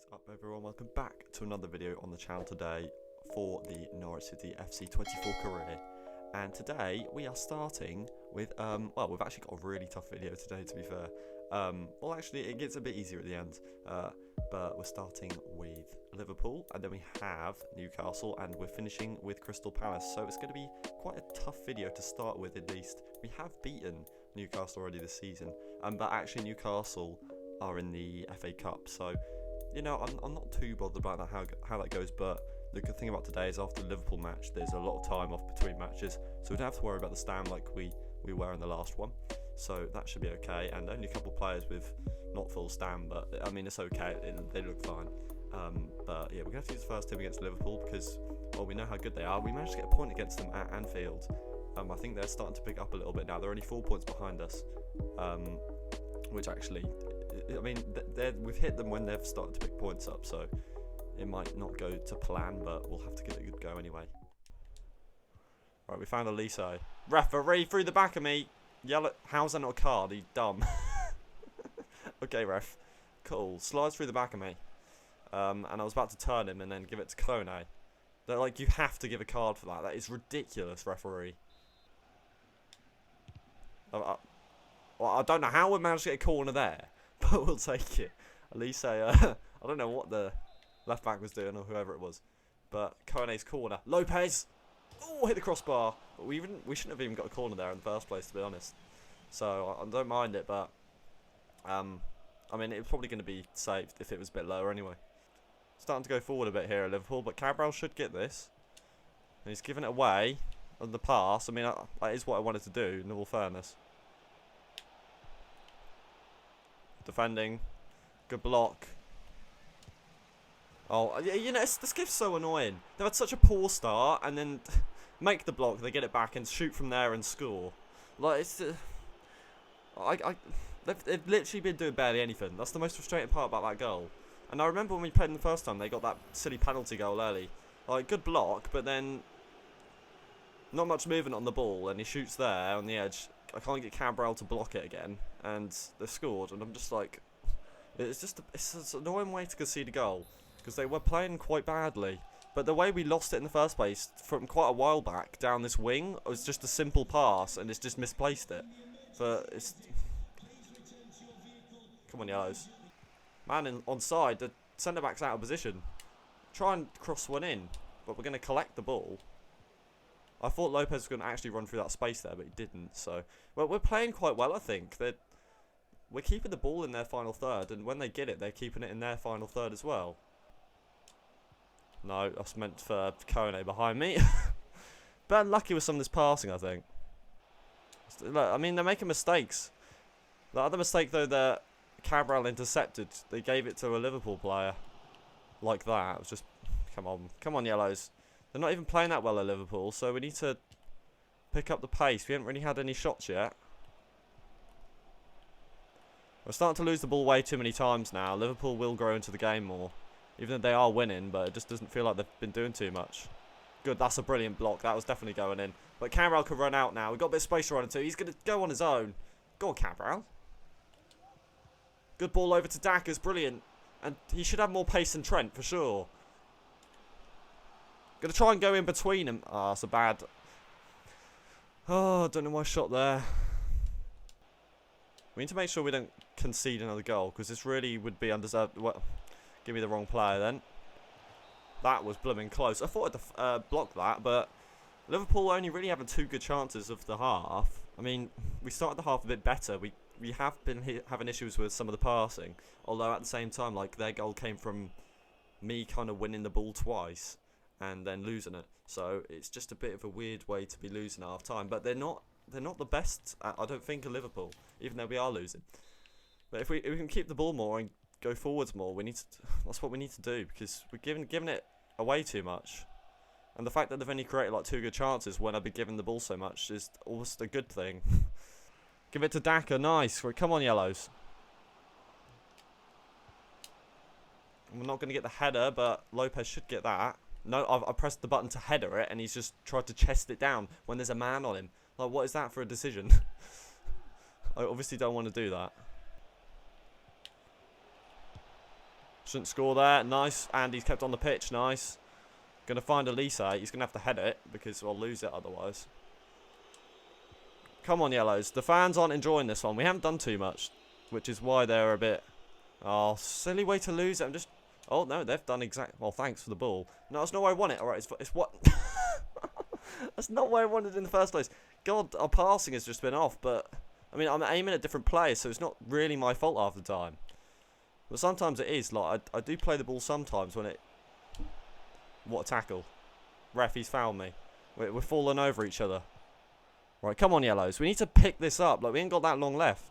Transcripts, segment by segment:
is up, everyone? Welcome back to another video on the channel today for the Norwich City FC 24 career. And today we are starting with well, we've actually got a really tough video today, to be fair. Well, actually it gets a bit easier at the end, but we're starting with Liverpool, and then we have Newcastle, and we're finishing with Crystal Palace. So it's going to be quite a tough video to start with. At least we have beaten Newcastle already this season, but actually Newcastle are in the FA Cup, so you know I'm not too bothered about that, how that goes. But the good thing about today is after the Liverpool match there's a lot of time off between matches, so we don't have to worry about the stand like we were in the last one, so that should be okay. And only a couple of players with not full stand, but I mean it's okay, they look fine. But yeah, we're going to have to use the first team against Liverpool because, well, we know how good they are. We managed to get a point against them at Anfield. I think they're starting to pick up a little bit now. They're only 4 points behind us, which actually, I mean, we've hit them when they've started to pick points up, so it might not go to plan, but we'll have to give it a good go anyway. Right, we found Elise. Referee through the back of me. Yellow. How's that not a card? Are you dumb? Okay, ref. Cool. Slides through the back of me. And I was about to turn him and then give it to Kone. They're like, you have to give a card for that. That is ridiculous, referee. Well, I don't know how we managed to get a corner there, but we'll take it. Elise, I don't know what the left back was doing or whoever it was, but Kone's corner. Lopez! Oh, hit the crossbar. But we shouldn't have even got a corner there in the first place, to be honest. So I don't mind it, but I mean, it's probably going to be saved if it was a bit lower anyway. Starting to go forward a bit here at Liverpool, but Cabral should get this. And he's given it away on the pass. I mean, that is what I wanted to do, in all fairness. Defending. Good block. Oh, you know, this gift's so annoying. They've had such a poor start, and then make the block, they get it back, and shoot from there and score. Like, it's... They've literally been doing barely anything. That's the most frustrating part about that goal. And I remember when we played them the first time, they got that silly penalty goal early. Like, good block, but then not much movement on the ball, and he shoots there on the edge. I can't get Cabral to block it again, and they've scored, and I'm just like... It's an annoying way to concede a goal, because they were playing quite badly. But the way we lost it in the first place, from quite a while back, down this wing, was just a simple pass, and it's just misplaced it. But it's... Come on, Yellows. Man, onside, the centre-back's out of position. Try and cross one in, but we're going to collect the ball. I thought Lopez was going to actually run through that space there, but he didn't. So, well, we're playing quite well, I think. We're keeping the ball in their final third, and when they get it, they're keeping it in their final third as well. No, that's meant for Kone behind me. But unlucky with some of this passing, I think. Look, I mean, they're making mistakes. The other mistake, though, that Cabral intercepted, they gave it to a Liverpool player. Like that. It was just... Come on, Yellows. They're not even playing that well at Liverpool, so we need to pick up the pace. We haven't really had any shots yet. We're starting to lose the ball way too many times now. Liverpool will grow into the game more. Even though they are winning, but it just doesn't feel like they've been doing too much. Good, that's a brilliant block. That was definitely going in. But Cabral could run out now. We've got a bit of space to run into. He's going to go on his own. Go on, Cabral. Good ball over to Dackers. Brilliant. And he should have more pace than Trent, for sure. Going to try and go in between them. Ah, that's a bad... Oh, I don't know why I shot there. We need to make sure we don't concede another goal, because this really would be undeserved. Well, give me the wrong player then. That was blooming close. I thought I'd block that, but Liverpool only really having 2 good chances of the half. I mean, we started the half a bit better. We have been having issues with some of the passing, although at the same time, like, their goal came from me kind of winning the ball twice and then losing it. So it's just a bit of a weird way to be losing at half time. But they're not the best, I don't think, of Liverpool, even though we are losing. But if we can keep the ball more and go forwards more, that's what we need to do, because we're giving it away too much. And the fact that they've only created like 2 good chances when I've been giving the ball so much is almost a good thing. Give it to Daka, nice. Come on, Yellows. We're not going to get the header, but Lopez should get that. No, I pressed the button to header it, and he's just tried to chest it down when there's a man on him. Like, what is that for a decision? I obviously don't want to do that. Shouldn't score there. Nice. And he's kept on the pitch. Nice. Going to find Elise. He's going to have to head it because we'll lose it otherwise. Come on, Yellows. The fans aren't enjoying this one. We haven't done too much, which is why they're a bit... Oh, silly way to lose it. I'm just... Oh, no, they've done exact... Well, thanks for the ball. No, that's not where I want it. All right, it's what... That's not where I wanted it in the first place. God, our passing has just been off, but... I mean, I'm aiming at different players, so it's not really my fault half the time. But sometimes it is. Like, I do play the ball sometimes when it... What a tackle. Ref, he's fouled me. We're falling over each other. Right, come on, Yellows. We need to pick this up. Like, we ain't got that long left.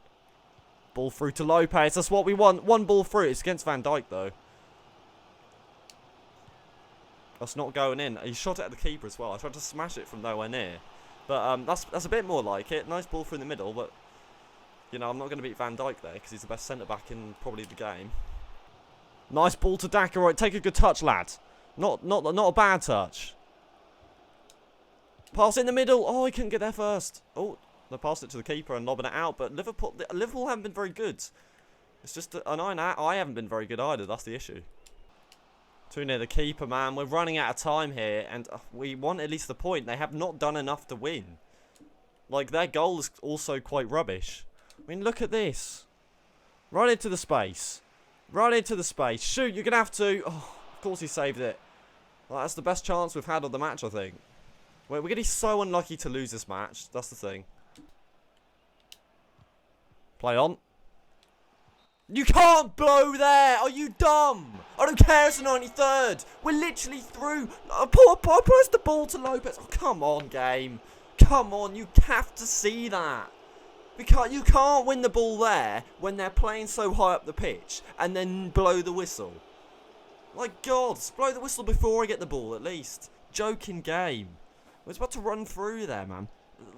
Ball through to Lopez. That's what we want. One ball through. It's against Van Dijk, though. That's not going in. He shot it at the keeper as well. I tried to smash it from nowhere near. But that's a bit more like it. Nice ball through the middle, but... You know, I'm not going to beat Van Dijk there because he's the best centre-back in probably the game. Nice ball to Daka. Right, take a good touch, lad. Not a bad touch. Pass in the middle. Oh, he couldn't get there first. Oh, they passed it to the keeper and lobbing it out. But Liverpool haven't been very good. It's just that, and I haven't been very good either. That's the issue. Too near the keeper, man. We're running out of time here, and we want at least the point. They have not done enough to win. Like, their goal is also quite rubbish. I mean, look at this. Right into the space. Right into the space. Shoot, you're going to have to. Oh, of course he saved it. Well, that's the best chance we've had of the match, I think. We're going to be so unlucky to lose this match. That's the thing. Play on. You can't blow there. Are you dumb? I don't care. It's the 93rd. We're literally through. I pressed the ball to Lopez. Oh, come on, game. Come on. You have to see that. You can't win the ball there when they're playing so high up the pitch and then blow the whistle. Like, God, blow the whistle before I get the ball, at least. Joking game. I was about to run through there, man.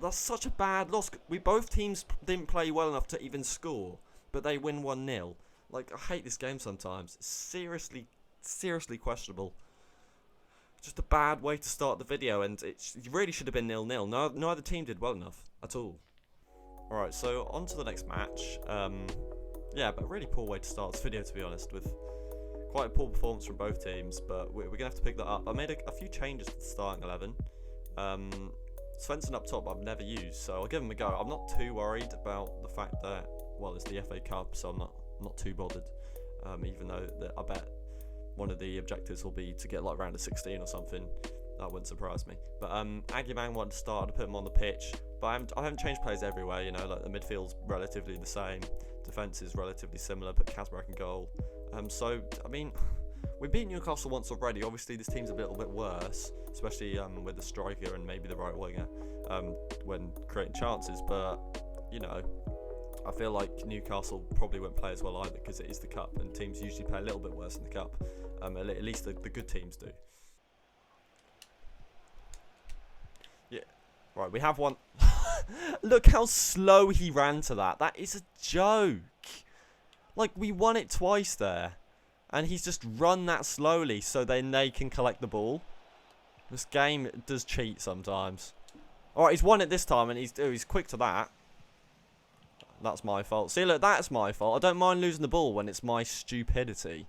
That's such a bad loss. Both teams didn't play well enough to even score, but they win 1-0. Like, I hate this game sometimes. It's seriously questionable. Just a bad way to start the video, and it really should have been 0-0. Neither team did well enough at all. Alright, so on to the next match. Yeah, but a really poor way to start this video, to be honest, with quite a poor performance from both teams, but we're going to have to pick that up. I made a few changes to the starting 11. Svensson up top I've never used, so I'll give him a go. I'm not too worried about the fact that, well, it's the FA Cup, so I'm not too bothered. Even though I bet one of the objectives will be to get like round of 16 or something. That wouldn't surprise me. But Aguiman wanted to start to put him on the pitch, but I haven't changed players everywhere. You know, like the midfield's relatively the same, defence is relatively similar. Put Kasmarek in goal. So I mean, we beat Newcastle once already. Obviously, this team's a little bit worse, especially with the striker and maybe the right winger when creating chances. But you know, I feel like Newcastle probably won't play as well either because it is the cup, and teams usually play a little bit worse in the cup. At least the good teams do. Yeah, right. We have one. Look how slow he ran to that. That is a joke. Like, we won it twice there, and he's just run that slowly so then they can collect the ball. This game does cheat sometimes. All right, he's won it this time, and he's quick to that. That's my fault. See, look, that's my fault. I don't mind losing the ball when it's my stupidity,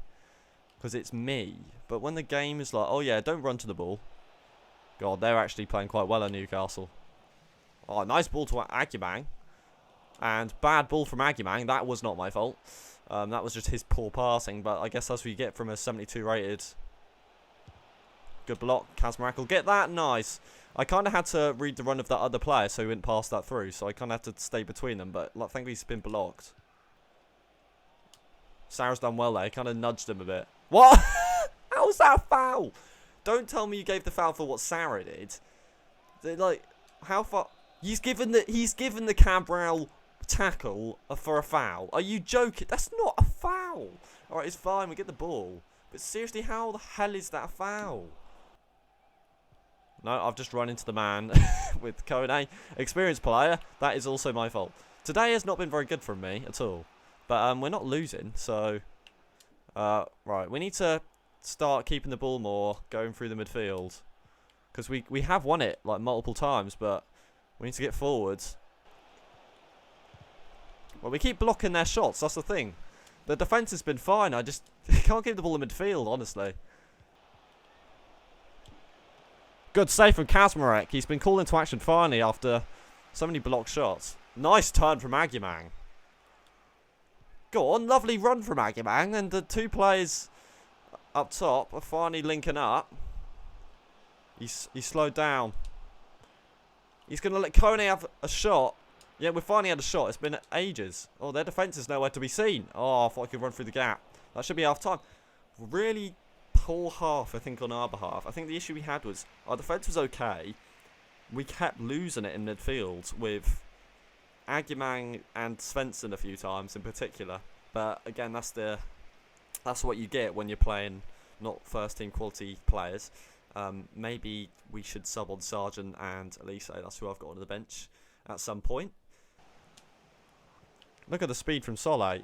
because it's me. But when the game is like, oh yeah, don't run to the ball. God, they're actually playing quite well at Newcastle. Oh, nice ball to Aguiman. And bad ball from Aguiman. That was not my fault. That was just his poor passing. But I guess that's what you get from a 72 rated. Good block. Kasmarek will get that. Nice. I kind of had to read the run of that other player so he wouldn't pass that through. So I kind of had to stay between them. But like, thankfully he's been blocked. Sarah's done well there. He kind of nudged him a bit. What? How was that a foul? Don't tell me you gave the foul for what Sarah did. Like, how far? He's given the Cabral tackle for a foul. Are you joking? That's not a foul. All right, it's fine. We get the ball. But seriously, how the hell is that a foul? No, I've just run into the man with Kone. Experienced player. That is also my fault. Today has not been very good from me at all. But we're not losing, so... right, we need to start keeping the ball more, going through the midfield. Because we have won it, like, multiple times, but we need to get forwards. Well, we keep blocking their shots, that's the thing. The defence has been fine. I just can't keep the ball in midfield, honestly. Good save from Kazmarek. He's been called into action finally after so many blocked shots. Nice turn from Agyemang. Go on, lovely run from Agyemang. And the two players up top are finally linking up. He's slowed down. He's going to let Kone have a shot. Yeah, we finally had a shot. It's been ages. Oh, their defence is nowhere to be seen. Oh, I thought I could run through the gap. That should be half time. Really poor half, I think, on our behalf. I think the issue we had was our defence was okay. We kept losing it in midfield with Agyemang and Svensson a few times in particular. But again, that's what you get when you're playing not first team quality players. Maybe we should sub on Sargent and Elise. That's who I've got on the bench at some point. Look at the speed from Soleil.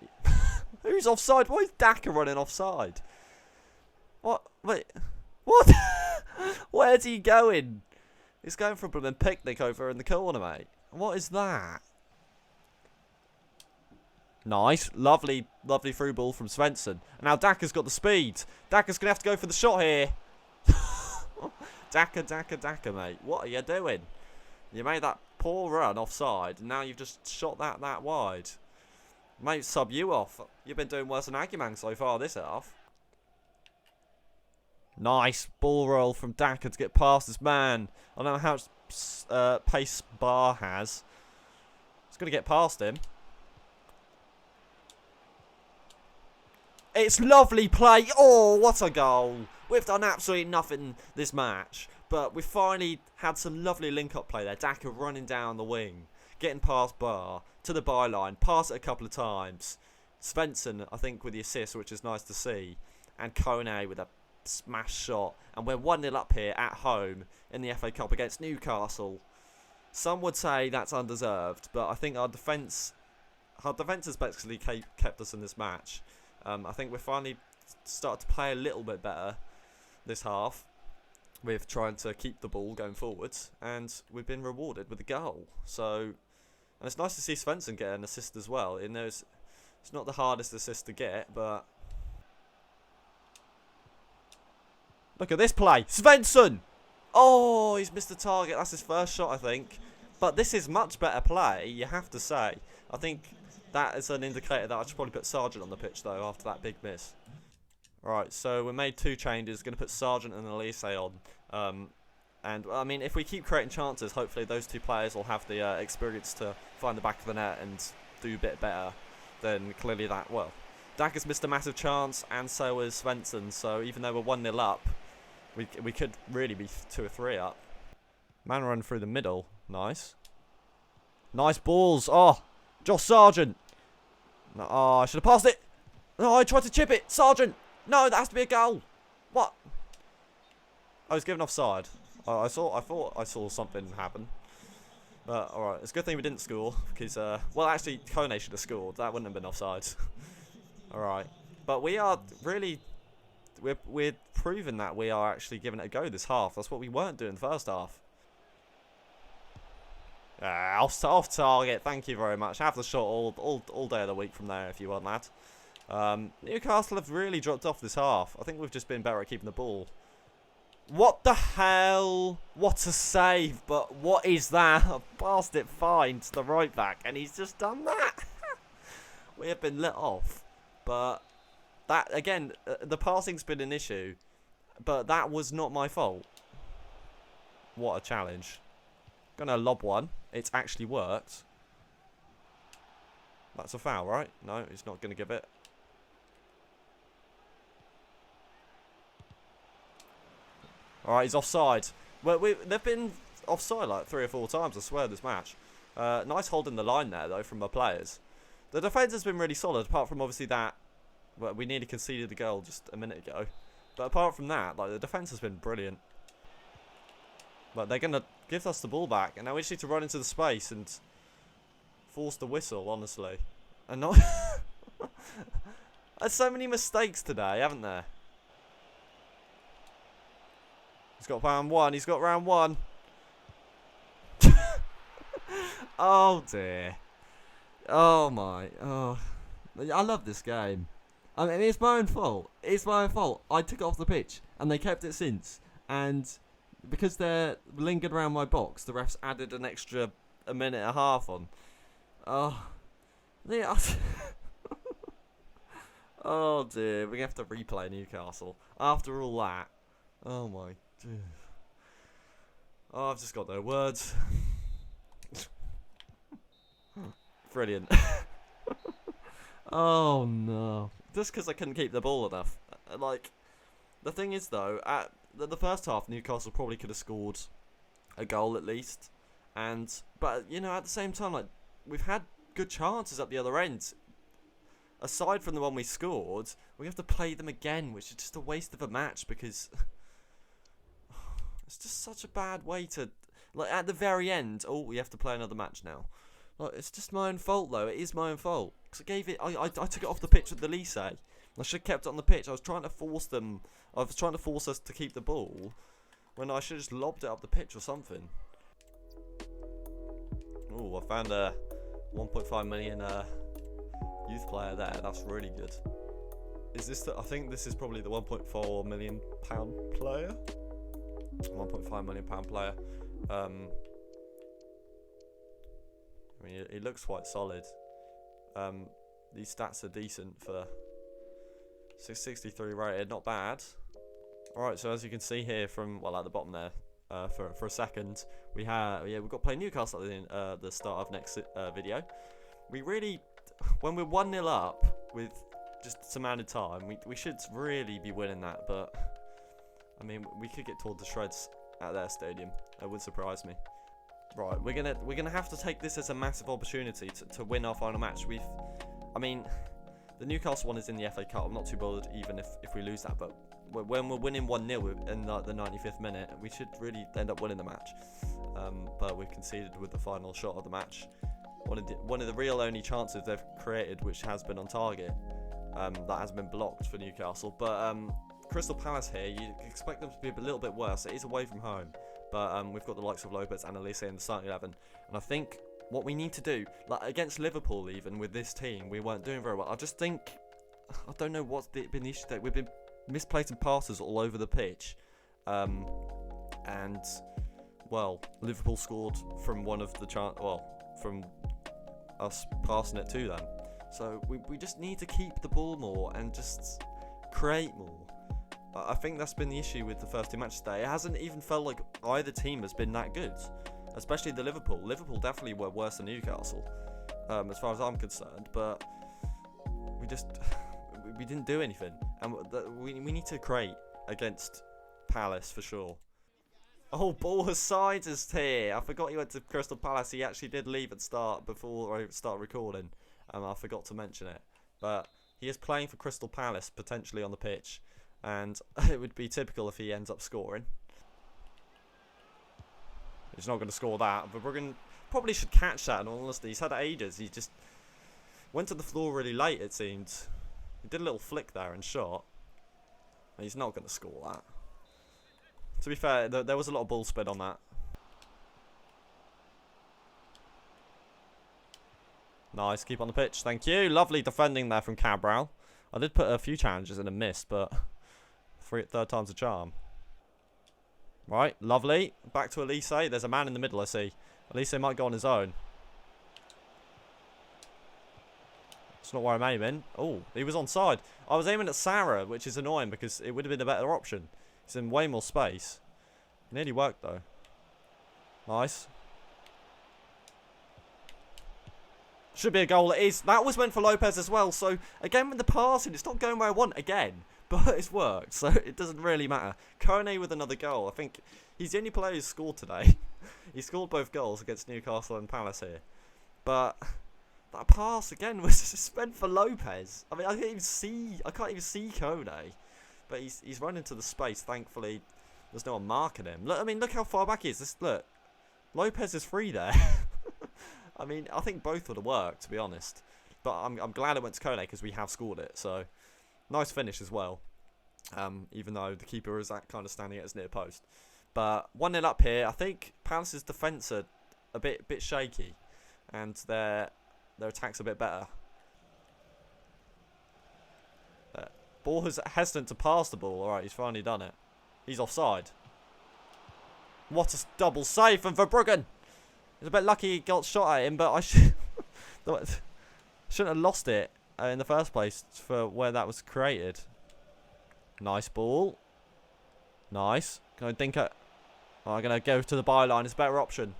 Who's offside? Why is Daka running offside? What? Wait. What? Where's he going? He's going for a picnic over in the corner, mate. What is that? Nice. Lovely through ball from Svensson. And now Daka's got the speed. Daka's going to have to go for the shot here. Daka, mate. What are you doing? You made that poor run offside, and now you've just shot that wide. Mate, sub you off. You've been doing worse than Agyemang so far this half. Nice ball roll from Daka to get past this man. I don't know how much pace Bar has. It's going to get past him. It's lovely play. Oh, what a goal. We've done absolutely nothing this match. But we finally had some lovely link-up play there. Daka running down the wing. Getting past Bar to the byline. Pass it a couple of times. Svensson, I think, with the assist, which is nice to see. And Kone with a smash shot. And we're 1-0 up here at home in the FA Cup against Newcastle. Some would say that's undeserved. But I think our defence has basically kept us in this match. I think we're finally starting to play a little bit better this half with trying to keep the ball going forwards, and we've been rewarded with a goal. So, and it's nice to see Svensson get an assist as well. It's not the hardest assist to get, but look at this play, Svensson. Oh, he's missed the target. That's his first shot, I think. But this is much better play, you have to say. I think that is an indicator that I should probably put Sargent on the pitch, though, after that big miss. Right, so we made two changes. Going to put Sargent and Elise on. And, I mean, if we keep creating chances, hopefully those two players will have the experience to find the back of the net and do a bit better than clearly that. Well, Daka's missed a massive chance, and so has Svensson. So even though we're 1-0 up, we could really be 2 or 3 up. Man run through the middle. Nice. Nice balls. Oh, Josh Sargent. No, oh, I should have passed it. No, I tried to chip it. Sargent. No, that has to be a goal. What? I was given offside. I thought I saw something happen. But alright, it's a good thing we didn't score because well, actually Kone should have scored. That wouldn't have been offside. Alright. But we are really we're proving that we are actually giving it a go this half. That's what we weren't doing the first half. Off target. Thank you very much. Have the shot all day of the week from there if you want that. Newcastle have really dropped off this half. I think we've just been better at keeping the ball. What the hell? What a save, but what is that? I passed it fine to the right back, and he's just done that. We have been let off. But that, again, the passing's been an issue, but that was not my fault. What a challenge. Gonna lob one. It's actually worked. That's a foul, right? No, he's not gonna give it. Alright, he's offside. Well, they've been offside like 3 or 4 times, I swear, this match. Nice holding the line there, though, from the players. The defence has been really solid, apart from obviously that. Well, we nearly conceded a goal just a minute ago. But apart from that, like, the defence has been brilliant. But they're going to give us the ball back, and now we just need to run into the space and force the whistle, honestly. And not... There's so many mistakes today, haven't there? He's got round 1. He's got round 1. Oh, dear. Oh, my. Oh. I love this game. I mean, it's my own fault. It's my own fault. I took it off the pitch, and they kept it since. And because they're lingered around my box, the refs added an extra a minute and a half on. Oh, yeah. Oh dear, we're gonna have to replay Newcastle after all that. Oh my dear. Oh, I've just got no words. Brilliant. Oh no. Just because I couldn't keep the ball enough. Like, the thing is though, at the first half, Newcastle probably could have scored a goal at least. But you know, at the same time, like, we've had good chances at the other end. Aside from the one we scored, we have to play them again, which is just a waste of a match because it's just such a bad way to, like, at the very end. Oh, we have to play another match now. Like, it's just my own fault though. It is my own fault because I took it off the pitch with the Lise. I should have kept it on the pitch. I was trying to force them. I was trying to force us to keep the ball when I should have just lobbed it up the pitch or something. Oh, I found a 1.5 million youth player there. That's really good. Is this I think this is probably the 1.4 million pound player. 1.5 million pound player. I mean, he looks quite solid. These stats are decent for 663 rated, not bad. Alright, so as you can see here from, well, at the bottom there, for a second, we've got to play Newcastle at the start of next video. We really, when we're 1-0 up with just some added time, we should really be winning that, but I mean, we could get torn to shreds at their stadium. That would surprise me. Right, we're gonna have to take this as a massive opportunity to win our final match. I mean, the Newcastle one is in the FA Cup. I'm not too bothered even if we lose that, but when we're winning 1-0 in the 95th minute, we should really end up winning the match. But we've conceded with the final shot of the match. One of the real only chances they've created, which has been on target, that has been blocked for Newcastle. But Crystal Palace here, you expect them to be a little bit worse. It is away from home. But we've got the likes of Lopez and Elise in the starting 11. And I think what we need to do, like against Liverpool even with this team, we weren't doing very well. I just think, I don't know what's been the issue there. We've been misplacing passes all over the pitch. And, well, Liverpool scored from one of the from us passing it to them. So we just need to keep the ball more and just create more. I think that's been the issue with the first two matches today. It hasn't even felt like either team has been that good, especially the Liverpool. Liverpool definitely were worse than Newcastle, as far as I'm concerned. But we didn't do anything, and we need to create against Palace for sure. Oh, ball aside is here. I forgot he went to Crystal Palace. He actually did leave at start before I started recording. I forgot to mention it, but he is playing for Crystal Palace potentially on the pitch. And it would be typical if he ends up scoring. He's not going to score that, but probably should catch that in all honesty. He's had ages. He just went to the floor really late, it seemed. He did a little flick there and shot. He's not going to score that. To be fair, there was a lot of ball spin on that. Nice, keep on the pitch. Thank you. Lovely defending there from Cabral. I did put a few challenges in and missed, but third time's a charm. Right, lovely. Back to Elise. There's a man in the middle, I see. Elise might go on his own. It's not where I'm aiming. Oh, he was onside. I was aiming at Sarah, which is annoying because it would have been a better option. He's in way more space. Nearly worked, though. Nice. Should be a goal. It is. That was meant for Lopez as well. So, again, with the passing, it's not going where I want again. But it's worked, so it doesn't really matter. Kone with another goal. I think he's the only player who's scored today. He scored both goals against Newcastle and Palace here. But that pass again was spent for Lopez. I mean, I can't even see Kone. But he's run into the space. Thankfully, there's no one marking him. Look, I mean, look how far back he is. Look, Lopez is free there. I mean, I think both would have worked, to be honest. But I'm glad it went to Kone because we have scored it. So, nice finish as well. Even though the keeper is kind of standing at his near post. But 1-0 up here. I think Palace's defence are a bit shaky. And their attack's a bit better. Ball is hesitant to pass the ball. Alright, he's finally done it. He's offside. What a double save from Verbruggen. It's a bit lucky he got shot at him, but I shouldn't have lost it in the first place for where that was created. Nice ball. Nice. Can I think it? Oh, I'm going to go to the byline. It's a better option.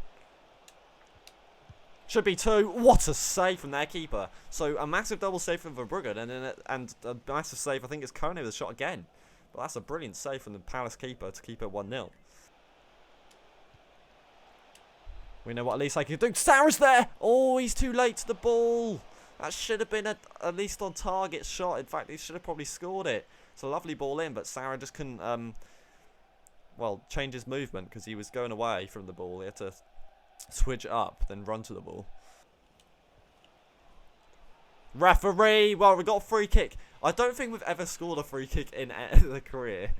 Should be 2. What a save from their keeper. So a massive double save from Verbruggen and a massive save, I think it's Kone with a shot again. But that's a brilliant save from the Palace keeper to keep it 1-0. We know what at least I can do. Sarah's there! Oh, he's too late to the ball. That should have been at least on target shot. In fact, he should have probably scored it. It's a lovely ball in, but Sarah just couldn't, well, change his movement because he was going away from the ball. He had to switch up, then run to the ball. Referee! Well, we got a free kick. I don't think we've ever scored a free kick in the career.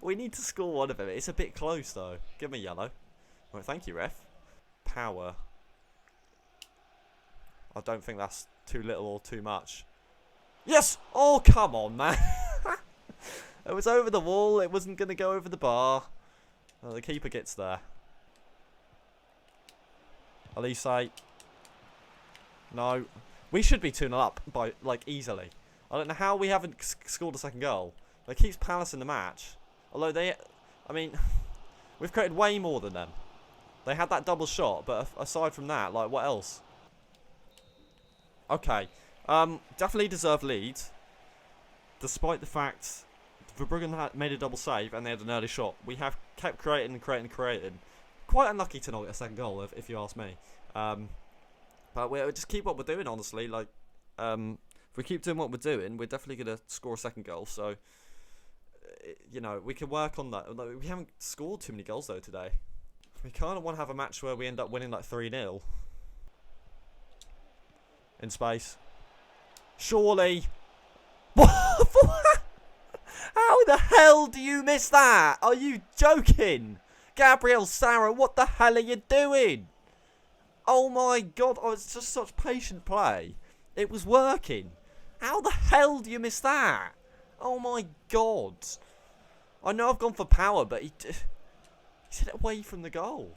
We need to score one of them. It's a bit close, though. Give me yellow. Right, thank you, ref. Power. I don't think that's too little or too much. Yes! Oh, come on, man. It was over the wall. It wasn't going to go over the bar. Oh, the keeper gets there. Elise. No. We should be 2-0 up by, like, easily. I don't know how we haven't scored a second goal. It keeps Palace in the match. Although they... I mean... We've created way more than them. They had that double shot, but aside from that, like, what else? Okay. Definitely deserved lead. Despite the fact Verbruggen had made a double save and they had an early shot. We have kept creating and creating and creating. Quite unlucky to not get a second goal, if you ask me. But we'll just keep what we're doing, honestly. Like, if we keep doing what we're doing, we're definitely going to score a second goal. So, you know, we can work on that. We haven't scored too many goals, though, today. We kind of want to have a match where we end up winning, like, 3-0. In space. Surely. How the hell do you miss that? Are you joking? Gabriel Sarah, what the hell are you doing? Oh my god, oh, it's just such patient play. It was working. How the hell do you miss that? Oh my god. I know I've gone for power, but he hit it away from the goal.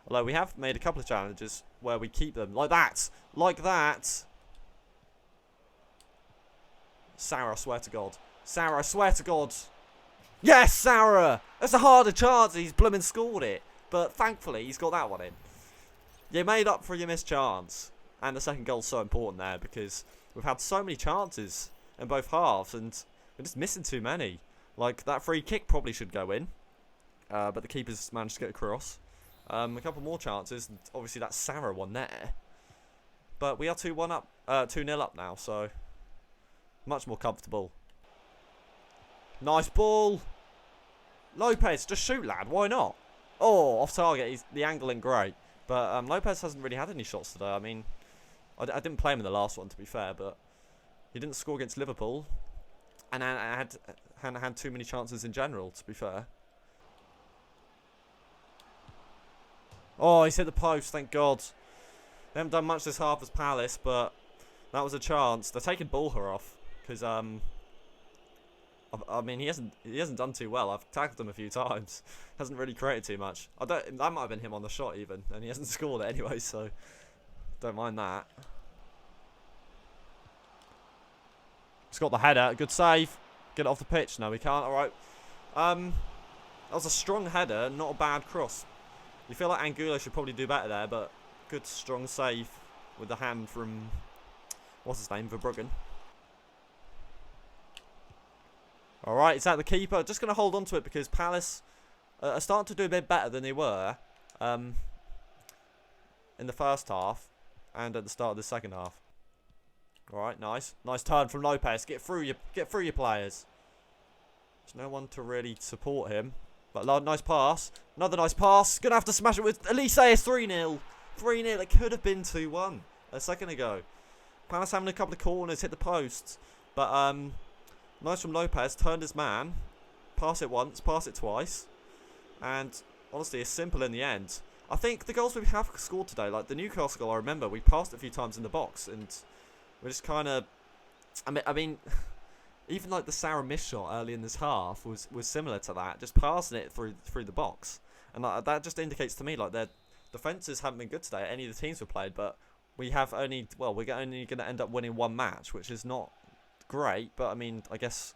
Although we have made a couple of challenges where we keep them. Like that. Like that. Sarah, I swear to god. Sarah, I swear to god. Yes, Sarah! That's a harder chance. He's blooming scored it. But thankfully, he's got that one in. You made up for your missed chance. And the second goal's so important there because we've had so many chances in both halves and we're just missing too many. Like, that free kick probably should go in. But the keeper's managed to get across. A couple more chances. And obviously, that Sarah one there. But we are 2-1 up. 2-0 up now, so much more comfortable. Nice ball. Lopez, just shoot, lad. Why not? Oh, off target. The angle ain't great. But Lopez hasn't really had any shots today. I mean, I didn't play him in the last one, to be fair, but he didn't score against Liverpool. And I hadn't had too many chances in general, to be fair. Oh, he's hit the post, thank God. They haven't done much this half as Palace, but that was a chance. They're taking Balher off, because, I mean, he hasn't done too well. I've tackled him a few times. Hasn't really created too much. That might have been him on the shot even, and he hasn't scored it anyway, so don't mind that. He's got the header. Good save. Get it off the pitch. No, we can't. All right. That was a strong header, not a bad cross. You feel like Angulo should probably do better there, but good strong save with the hand from what's his name, Verbruggen. Alright, it's at the keeper. Just going to hold on to it because Palace are starting to do a bit better than they were in the first half and at the start of the second half. Alright, nice. Nice turn from Lopez. Get through your players. There's no one to really support him. But nice pass. Another nice pass. Going to have to smash it with Elise. It's 3-0. 3-0. It could have been 2-1 a second ago. Palace having a couple of corners, hit the posts. But nice from Lopez, turned his man. Pass it once, pass it twice. And honestly, it's simple in the end. I think the goals we have scored today, like the Newcastle goal, I remember, we passed a few times in the box. And we're just kind of... I mean even like the Sarah miss shot early in this half was similar to that, just passing it through the box, and that just indicates to me like their defenses haven't been good today at any of the teams we've played. But we're only going to end up winning one match, which is not great. But I mean, I guess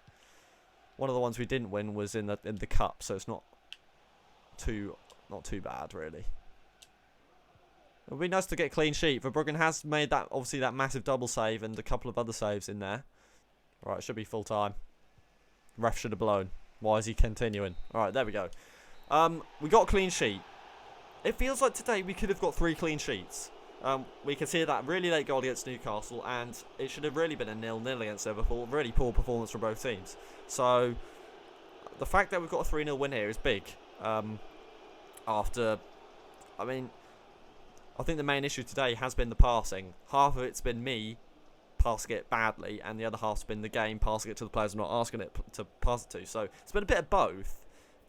one of the ones we didn't win was in the cup, so it's not too bad really. It would be nice to get a clean sheet. Verbruggen has made that massive double save and a couple of other saves in there. Right, it should be full time. Ref should have blown. Why is he continuing? Alright, there we go. We got a clean sheet. It feels like today we could have got 3 clean sheets. We can see that really late goal against Newcastle, and it should have really been a 0-0 against Liverpool. Really poor performance from both teams. So, the fact that we've got a 3-0 win here is big. I think the main issue today has been the passing. Half of it's been me passing it badly, and the other half's been the game passing it to the players I'm not asking it to pass it to. So it's been a bit of both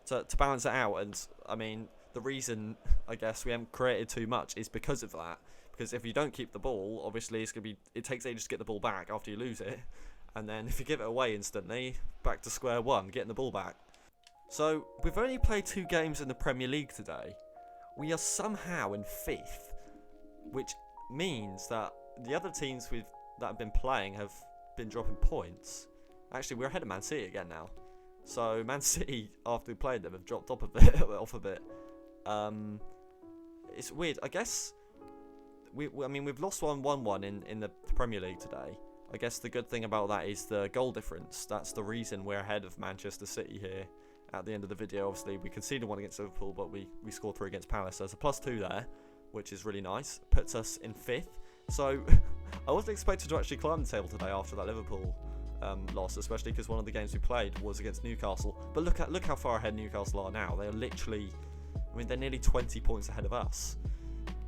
to balance it out. And I mean, the reason I guess we haven't created too much is because of that. Because if you don't keep the ball, obviously it takes ages to get the ball back after you lose it, and then if you give it away instantly, back to square one, getting the ball back. So we've only played 2 games in the Premier League today. We are somehow in 5th. Which means that the other teams that have been playing have been dropping points. Actually, we're ahead of Man City again now. So Man City, after we played them, have dropped off a bit. It's weird. I guess we've lost 1-1 in the Premier League today. I guess the good thing about that is the goal difference. That's the reason we're ahead of Manchester City here. At the end of the video, obviously we conceded 1 against Liverpool, but we scored 3 against Palace. So there's a +2 there, which is really nice. Puts us in 5th. So I wasn't expected to actually climb the table today after that Liverpool loss, especially because one of the games we played was against Newcastle. But look how far ahead Newcastle are now. They're literally, they're nearly 20 points ahead of us,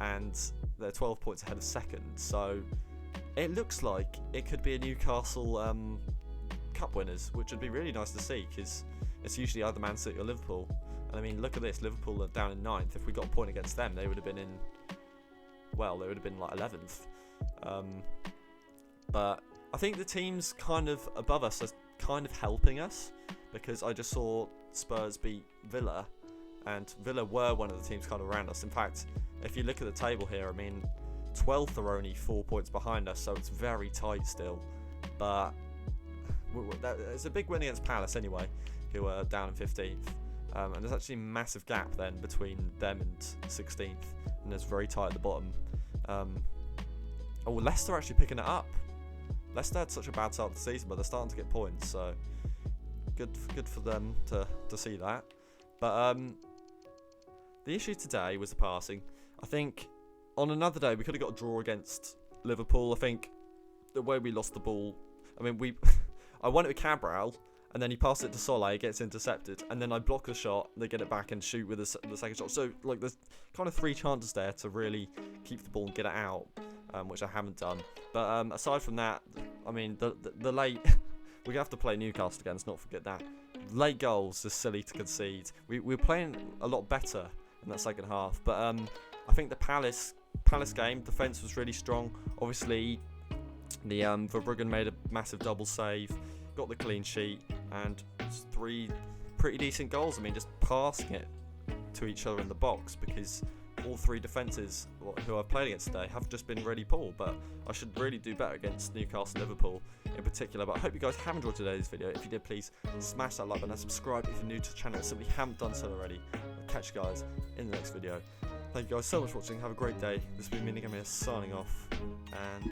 and they're 12 points ahead of second. So it looks like it could be a Newcastle Cup winners, which would be really nice to see, because it's usually either Man City or Liverpool. And I mean, look at this. Liverpool are down in 9th. If we got a point against them, they would have been like 11th. But I think the teams kind of above us are kind of helping us, because I just saw Spurs beat Villa, and Villa were one of the teams kind of around us. In fact, if you look at the table here, I mean, 12th are only 4 points behind us, so it's very tight still. But it's a big win against Palace anyway, who are down in 15th. And there's actually a massive gap then between them and 16th, and it's very tight at the bottom. Leicester are actually picking it up. Leicester had such a bad start to the season, but they're starting to get points, so good for them to see that. But the issue today was the passing. I think on another day we could have got a draw against Liverpool. I think the way we lost the ball, I won it with Cabral, and then he passed it to Solé, it gets intercepted, and then I block the shot, they get it back and shoot with the second shot. So like there's kind of 3 chances there to really keep the ball and get it out, which I haven't done. But aside from that, I mean, the late, we're going to have to play Newcastle again, let's not forget that. Late goals are silly to concede. We're playing a lot better in that second half, but I think the Palace game, defence was really strong. Obviously, the Verbruggen made a massive double save, got the clean sheet, and 3 pretty decent goals. I mean, just passing it to each other in the box, because all 3 defences who I've played against today have just been really poor. But I should really do better against Newcastle and Liverpool in particular. But I hope you guys have enjoyed today's video. If you did, please smash that like button and subscribe if you're new to the channel, simply haven't done so already. I'll catch you guys in the next video. Thank you guys so much for watching. Have a great day. This has been Minikitman signing off, and